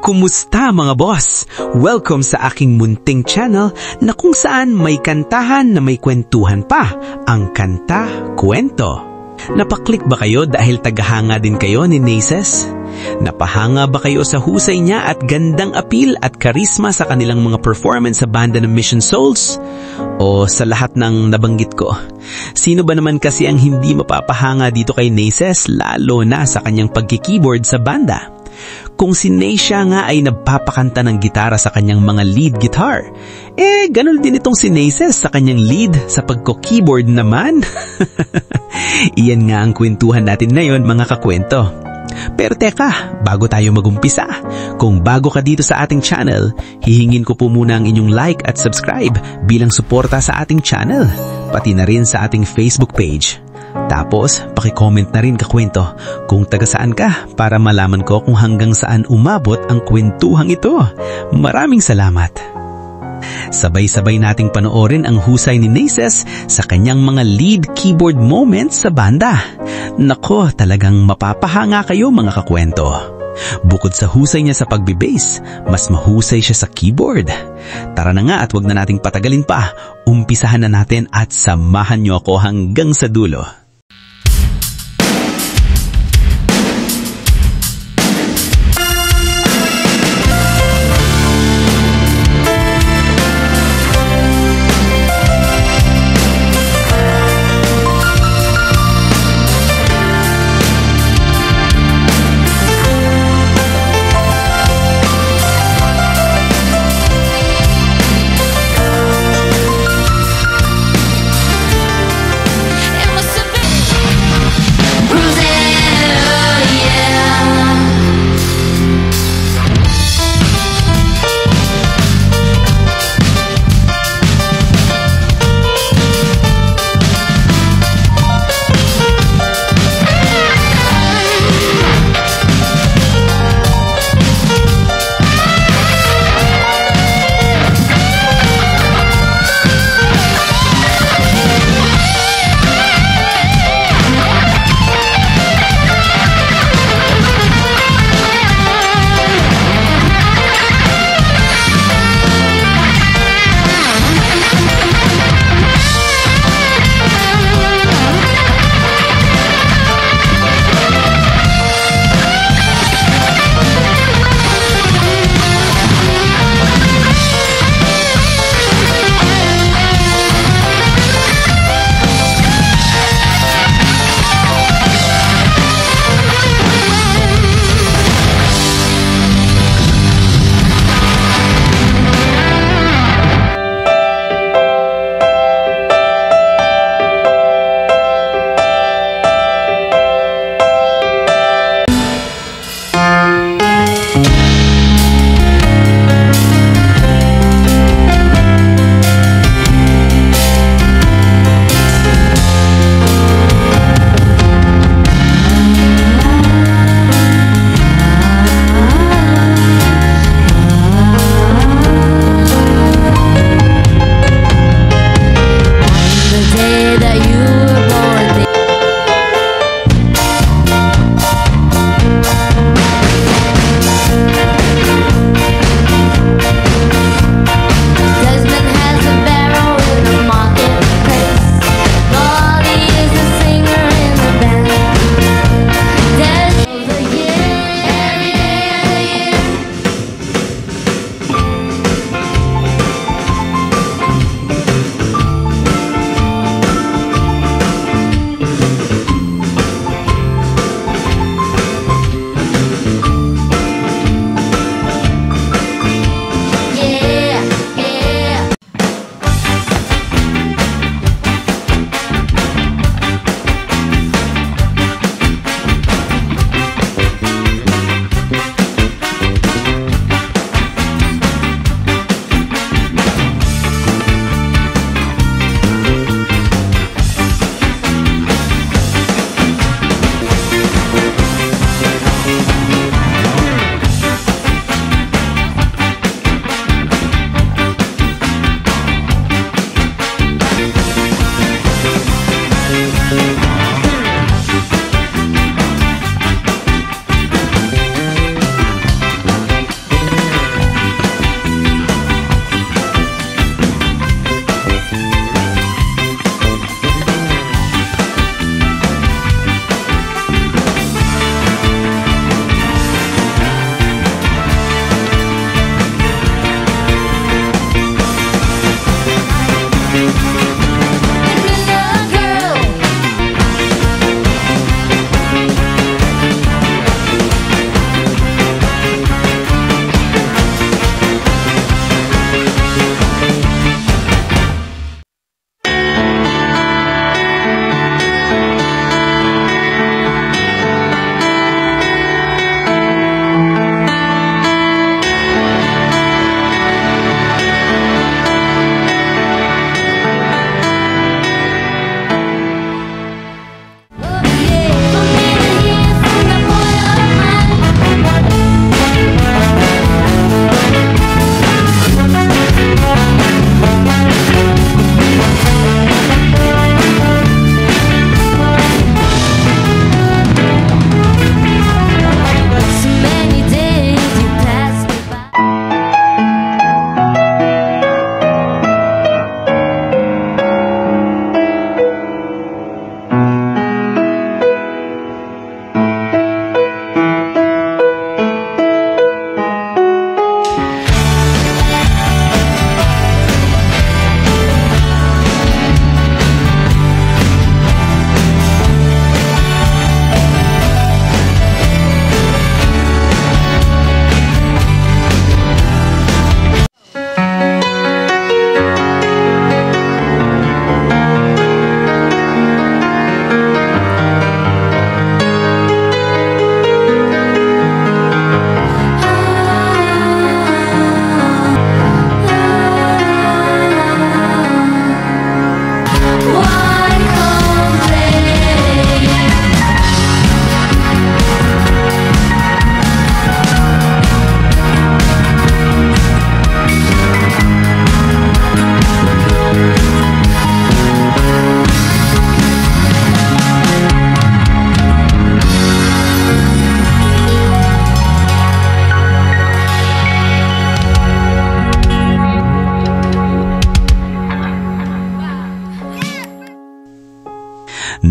Kumusta mga boss? Welcome sa aking munting channel na kung saan may kantahan na may kwentuhan pa, ang Kanta Kwento. Napaklik ba kayo dahil tagahanga din kayo ni Naces? Napahanga ba kayo sa husay niya at gandang appeal at karisma sa kanilang mga performance sa banda ng Mission Souls? O sa lahat ng nabanggit ko? Sino ba naman kasi ang hindi mapapahanga dito kay Naces, lalo na sa kanyang pagki-keyboard sa banda? Kung si Nacia nga ay nagpapakanta ng gitara sa kanyang mga lead guitar, ganun din itong si Naces sa kanyang lead sa pagko-keyboard naman. Iyan nga ang kwentuhan natin ngayon mga kakwento. Pero teka, bago tayo magumpisa, kung bago ka dito sa ating channel, hihingin ko po muna ang inyong like at subscribe bilang suporta sa ating channel, pati na rin sa ating Facebook page. Tapos, paki-comment na rin kakwento kung taga saan ka para malaman ko kung hanggang saan umabot ang kwentuhang ito. Maraming salamat! Sabay-sabay nating panoorin ang husay ni Naces sa kanyang mga lead keyboard moments sa banda. Nako, talagang mapapahanga kayo mga kakwento. Bukod sa husay niya sa pagbe-bass, mas mahusay siya sa keyboard. Tara na nga at wag na nating patagalin pa. Umpisahan na natin at samahan niyo ako hanggang sa dulo. It must have been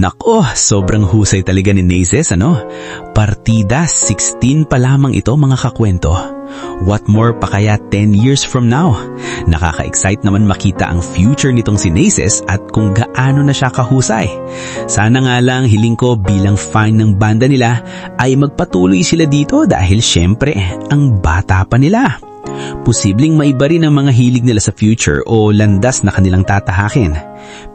Nako, sobrang husay talaga ni Naces, ano? Partida 16 pa lamang ito mga kakwento. What more pa kaya 10 years from now? Nakaka-excite naman makita ang future nitong si Naces at kung gaano na siya kahusay. Sana nga lang hiling ko bilang fan ng banda nila ay magpatuloy sila dito dahil syempre ang bata pa nila. Posibleng maiba rin ang mga hilig nila sa future o landas na kanilang tatahakin.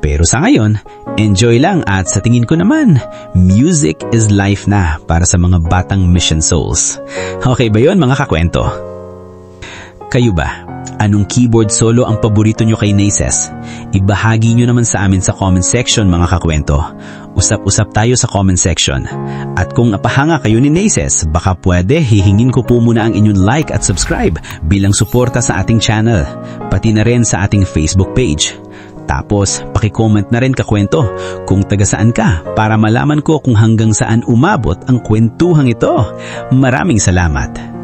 Pero sa ngayon, enjoy lang at sa tingin ko naman, music is life na para sa mga batang mission souls. Okay ba yun mga kakwento? Kayo ba? Anong keyboard solo ang paborito nyo kay Naces? Ibahagi nyo naman sa amin sa comment section mga kakwento. Usap-usap tayo sa comment section. At kung napahanga kayo ni Naces, baka pwede hihingin ko po muna ang inyong like at subscribe bilang suporta sa ating channel, pati na rin sa ating Facebook page. Tapos, paki-comment na rin kakwento kung taga saan ka para malaman ko kung hanggang saan umabot ang kwentuhang ito. Maraming salamat!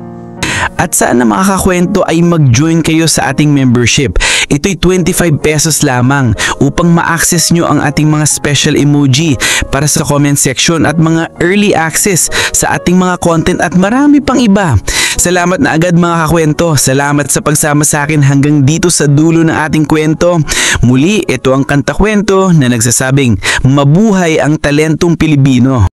At sana mga kakwento ay mag-join kayo sa ating membership. Ito'y 25 pesos lamang upang ma-access nyo ang ating mga special emoji para sa comment section at mga early access sa ating mga content at marami pang iba. Salamat na agad mga kakwento. Salamat sa pagsama sa akin hanggang dito sa dulo ng ating kwento. Muli, ito ang Kanta Kwento na nagsasabing, mabuhay ang talentong Pilipino.